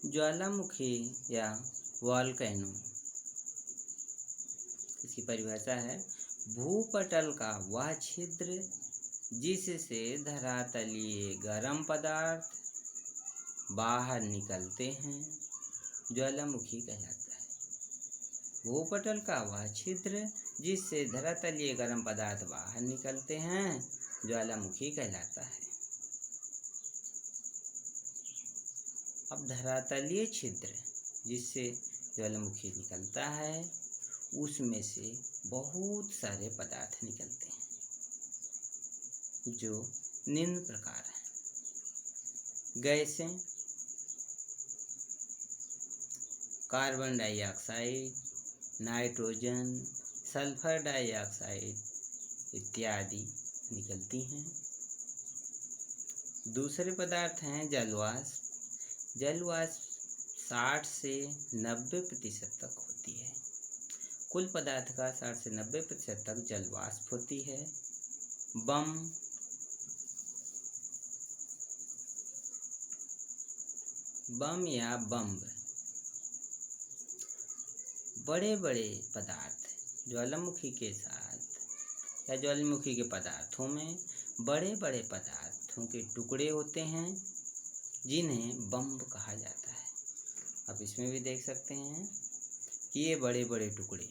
ज्वालामुखी या वॉल्केनो, इसकी परिभाषा है भूपटल का वह छिद्र जिससे धरातलीय गर्म पदार्थ बाहर निकलते हैं, ज्वालामुखी कहलाता है। भूपटल का वह छिद्र जिससे धरातलीय गर्म पदार्थ बाहर निकलते हैं, ज्वालामुखी कहलाता है। अब धरातलीय छिद्र जिससे ज्वालामुखी निकलता है, उसमें से बहुत सारे पदार्थ निकलते हैं जो निम्न प्रकार हैं। गैसें, carbon dioxide, nitrogen, sulphur dioxide इत्यादि निकलती हैं। दूसरे पदार्थ हैं जलवाष्प। जलवाष्प 60 से 90% तक होती है। कुल पदार्थ का 60 से 90% तक जलवाष्प होती है। बम या बम्ब, बड़े बड़े पदार्थ ज्वालामुखी के साथ या ज्वालामुखी के पदार्थों में बड़े बड़े पदार्थों के टुकड़े होते हैं जिन्हें बम्ब कहा जाता है। आप इसमें भी देख सकते हैं कि ये बड़े बड़े टुकड़े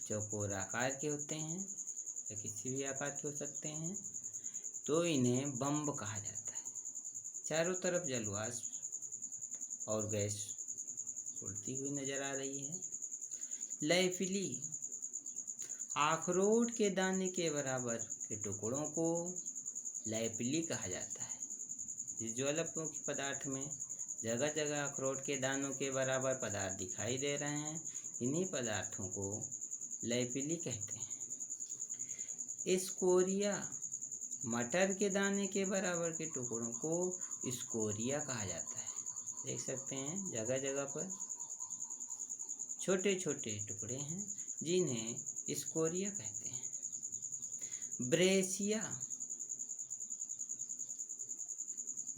चौकोर आकार के होते हैं या किसी भी आकार के हो सकते हैं, तो इन्हें बम्ब कहा जाता है। चारों तरफ जलवाष्प और गैस उड़ती हुई नजर आ रही है। लैफिली, अखरोट के दाने के बराबर के टुकड़ों को लैफिली कहा जाता है। इस ज्वालामुखी पदार्थ में जगह जगह अखरोट के दानों के बराबर पदार्थ दिखाई दे रहे हैं, इन्हीं पदार्थों को लैफिली कहते हैं। स्कोरिया, मटर के दाने के बराबर के टुकड़ों को स्कोरिया कहा जाता है। देख सकते हैं जगह जगह पर छोटे छोटे टुकड़े हैं जिन्हें स्कोरिया कहते हैं। ब्रेसिया,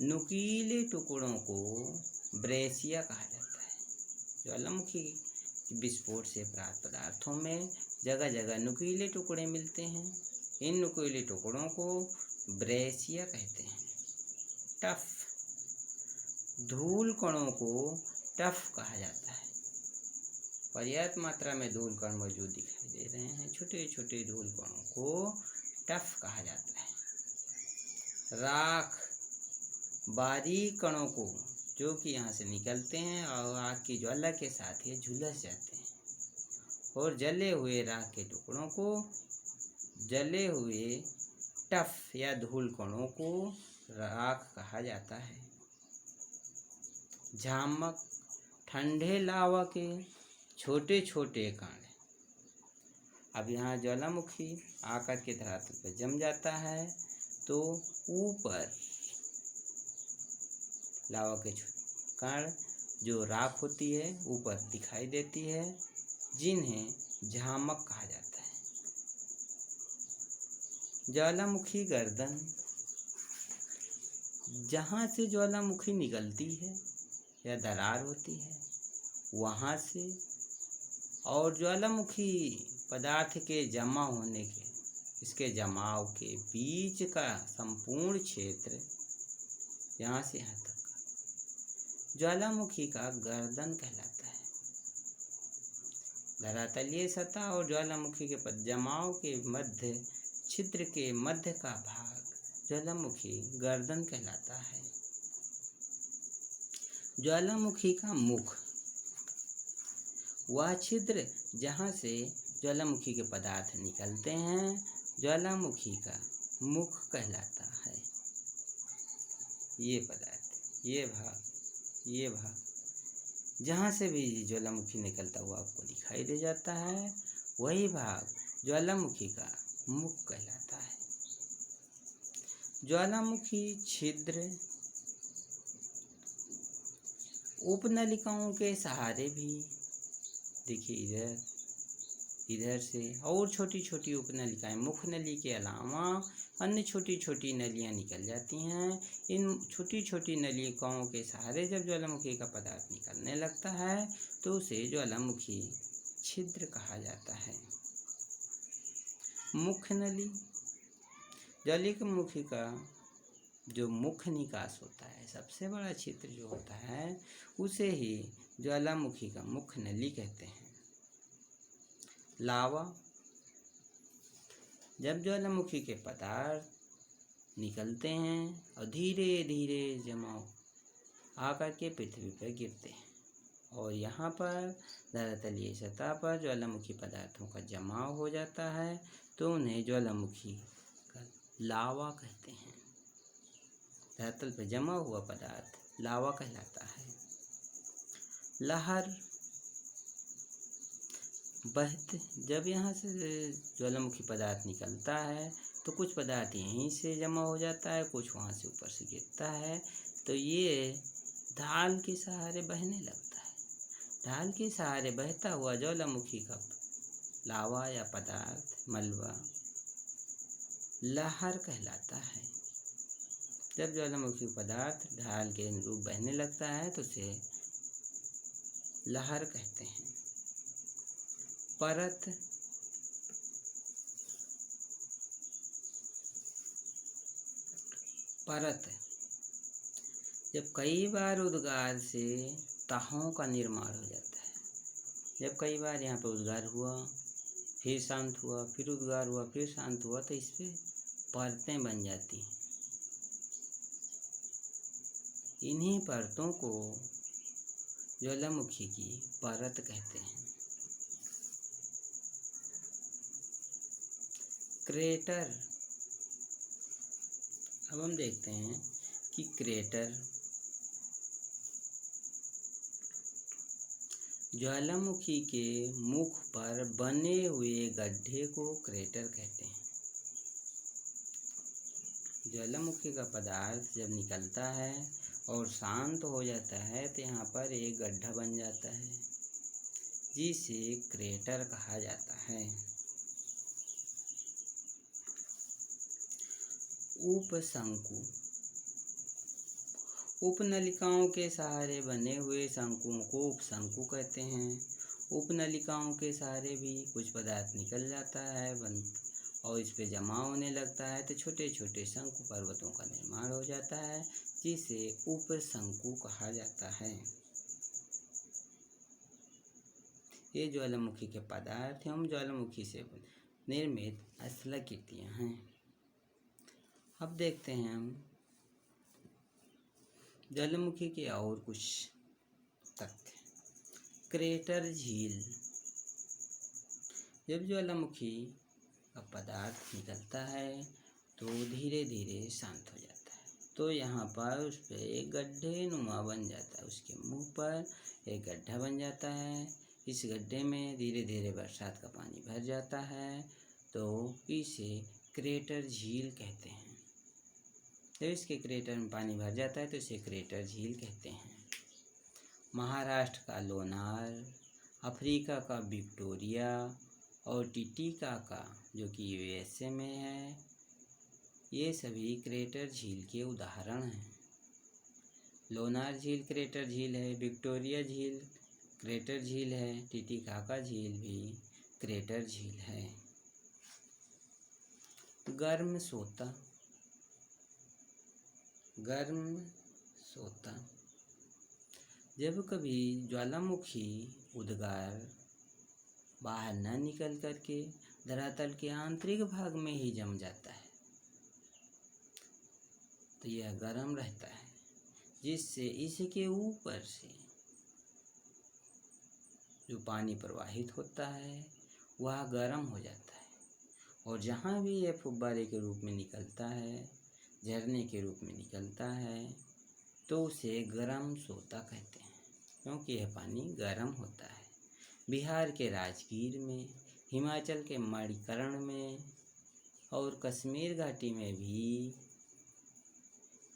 नुकीले टुकड़ों को ब्रेसिया कहा जाता है। ज्वालामुखी विस्फोट से प्राप्त पदार्थों में जगह जगह नुकीले टुकड़े मिलते हैं, इन नुकीले टुकड़ों को ब्रेसिया कहते हैं। टफ, धूल कणों को टफ कहा जाता है। पर्याप्त मात्रा में धूल कण मौजूद दिखाई दे रहे हैं, छोटे छोटे धूल कणों को टफ कहा जाता है। राख, बारीक कणों को जो कि यहाँ से निकलते हैं और आग की ज्वाला के साथ ये झुलस जाते हैं, और जले हुए राख के टुकड़ों को, जले हुए टफ या धूल कणों को राख कहा जाता है। झामक, ठंडे लावा के छोटे छोटे कण। अब यहाँ ज्वालामुखी आकर के धरातल पर जम जाता है तो ऊपर लावा के कण जो राख होती है ऊपर दिखाई देती है, जिन्हें झामक कहा जाता है। ज्वालामुखी गर्दन, जहाँ से ज्वालामुखी निकलती है या दरार होती है वहाँ से, और ज्वालामुखी पदार्थ के जमा होने के, इसके जमाव के बीच का संपूर्ण क्षेत्र यहाँ से यहाँ तक ज्वालामुखी का गर्दन कहलाता है। धरातलीय सतह और ज्वालामुखी के जमाव के मध्य छिद्र के मध्य का भाग ज्वालामुखी गर्दन कहलाता है। ज्वालामुखी का मुख, वह छिद्र जहाँ से ज्वालामुखी के पदार्थ निकलते हैं, ज्वालामुखी का मुख कहलाता है। ये पदार्थ, ये भाग जहाँ से भी ज्वालामुखी निकलता हुआ आपको दिखाई दे जाता है, वही भाग ज्वालामुखी का मुख कहलाता है। ज्वालामुखी छिद्र उपनलिकाओं के सहारे भी, देखिए इधर इधर से और छोटी छोटी उपनलिकाएं मुख्य नली के अलावा अन्य छोटी छोटी नलियां निकल जाती हैं। इन छोटी छोटी नलिकाओं के सहारे जब ज्वालामुखी का पदार्थ निकलने लगता है तो उसे ज्वालामुखी छिद्र कहा जाता है। मुख्य नली, ज्वालामुखी का जो मुख्य निकास होता है, सबसे बड़ा छिद्र जो होता है, उसे ही ज्वालामुखी का मुख्य नली कहते हैं। लावा, जब ज्वालामुखी के पदार्थ निकलते हैं और धीरे धीरे जमाव आकर के पृथ्वी पर गिरते हैं और यहाँ पर धरातलीय सतह पर ज्वालामुखी पदार्थों का जमाव हो जाता है तो उन्हें ज्वालामुखी का लावा कहते हैं। धरातल पर जमा हुआ पदार्थ लावा कहलाता है। लहर, बहते, जब यहाँ से ज्वालामुखी पदार्थ निकलता है तो कुछ पदार्थ यहीं से जमा हो जाता है, कुछ वहाँ से ऊपर से गिरता है, तो ये ढाल के सहारे बहने लगता है। ढाल के सहारे बहता हुआ ज्वालामुखी का लावा या पदार्थ, मलबा, लहर कहलाता है। जब ज्वालामुखी पदार्थ ढाल के अनुरूप बहने लगता है तो उसे लहर कहते हैं। परत, परत, जब कई बार उद्गार से तहों का निर्माण हो जाता है। जब कई बार यहाँ पर उद्गार हुआ, फिर शांत हुआ, फिर उद्गार हुआ, फिर शांत हुआ, तो इस पर परतें बन जाती हैं। इन्हीं परतों को ज्वालामुखी की परत कहते हैं। क्रेटर, अब हम देखते हैं कि क्रेटर ज्वालामुखी के मुख पर बने हुए गड्ढे को क्रेटर कहते हैं। ज्वालामुखी का पदार्थ जब निकलता है और शांत हो जाता है तो यहाँ पर एक गड्ढा बन जाता है जिसे क्रेटर कहा जाता है। उपशंकु, उपनलिकाओं के सहारे बने हुए शंकुओं को उपशंकु कहते हैं। उपनलिकाओं के सहारे भी कुछ पदार्थ निकल जाता है और इस पे जमा होने लगता है तो छोटे छोटे शंकु पर्वतों का निर्माण हो जाता है जिसे उपशंकु कहा जाता है। ये ज्वालामुखी के पदार्थ एवं ज्वालामुखी से निर्मित स्थलाकृतियाँ हैं। अब देखते हैं हम ज्वालामुखी के और कुछ तथ्य। क्रेटर झील, जब ज्वालामुखी का पदार्थ निकलता है तो धीरे धीरे शांत हो जाता है तो यहाँ पर उस पर एक गड्ढे नुमा बन जाता है। उसके मुंह पर एक गड्ढा बन जाता है। इस गड्ढे में धीरे धीरे बरसात का पानी भर जाता है तो इसे क्रेटर झील कहते हैं। जब इसके क्रेटर में पानी भर जाता है तो इसे क्रेटर झील कहते हैं। महाराष्ट्र का लोनार, अफ्रीका का विक्टोरिया और टिटिका का जो कि यूएसए में है, ये सभी क्रेटर झील के उदाहरण हैं। लोनार झील क्रेटर झील है, विक्टोरिया झील क्रेटर झील है, टिटिकाका झील भी क्रेटर झील है। गर्म सोता, गर्म सोता, जब कभी ज्वालामुखी उद्गार बाहर न निकल करके धरातल के आंतरिक भाग में ही जम जाता है तो यह गर्म रहता है जिससे इसके ऊपर से जो पानी प्रवाहित होता है वह गर्म हो जाता है और जहाँ भी यह फुब्बारे के रूप में निकलता है, झरने के रूप में निकलता है तो उसे गर्म सोता कहते हैं क्योंकि यह पानी गर्म होता है। बिहार के राजगीर में, हिमाचल के मणिकर्ण में और कश्मीर घाटी में भी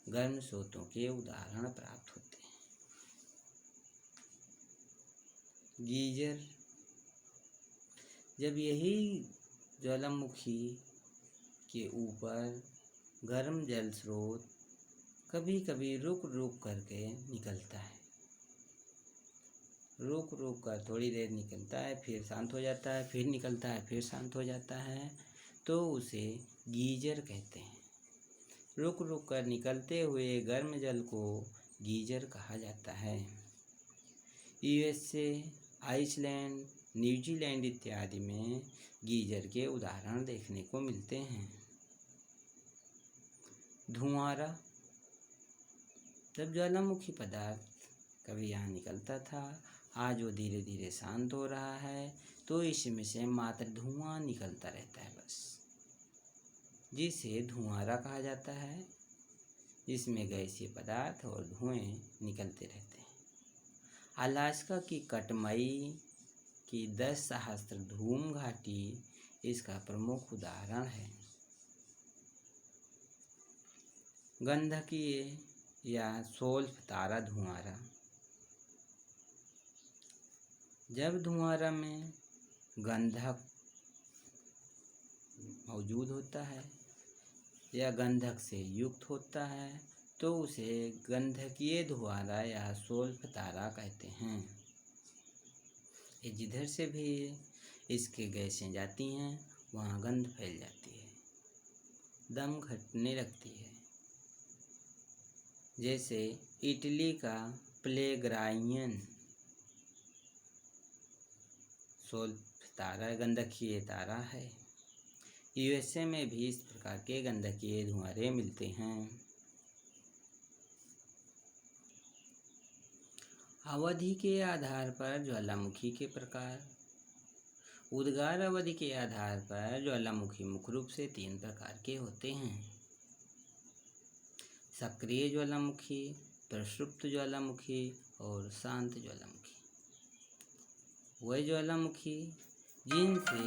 गर्म सोतों के उदाहरण प्राप्त होते हैं। गीजर, जब यही ज्वालामुखी के ऊपर गर्म जल स्रोत कभी कभी रुक रुक करके निकलता है, रुक रुक कर थोड़ी देर निकलता है, फिर शांत हो जाता है, फिर निकलता है, फिर शांत हो जाता है, तो उसे गीजर कहते हैं। रुक रुक कर निकलते हुए गर्म जल को गीजर कहा जाता है। यूएसए, आइसलैंड, न्यूजीलैंड इत्यादि में गीजर के उदाहरण देखने को मिलते हैं। धुआंरा, जब ज्वालामुखी पदार्थ कभी यहाँ निकलता था, आज वो धीरे धीरे शांत हो रहा है, तो इसमें से मात्र धुआं निकलता रहता है बस, जिसे धुआंरा कहा जाता है। जिसमें गैसीय पदार्थ और धुएं निकलते रहते हैं। अलास्का की कटमई की 10 सहस्त्र धूम घाटी इसका प्रमुख उदाहरण है। गंधकीय या सोल्फ तारा धुआंरा, जब धुआंरा में गंधक मौजूद होता है या गंधक से युक्त होता है, तो उसे गंधकीय धुआंरा या सोल्फ तारा कहते हैं। ये जिधर से भी इसके गैसें जाती हैं, वहाँ गंध फैल जाती है, दम घटने लगती है। जैसे इटली का प्लेग्राइयन सोल्फ तारा गंधकीय तारा है। यूएसए में भी इस प्रकार के गंधकीय धुआंरे मिलते हैं। अवधि के आधार पर ज्वालामुखी के प्रकार। उद्गार अवधि के आधार पर ज्वालामुखी मुख्य रूप से 3 प्रकार के होते हैं: सक्रिय ज्वालामुखी, प्रसुप्त ज्वालामुखी और शांत ज्वालामुखी। वह ज्वालामुखी जिनसे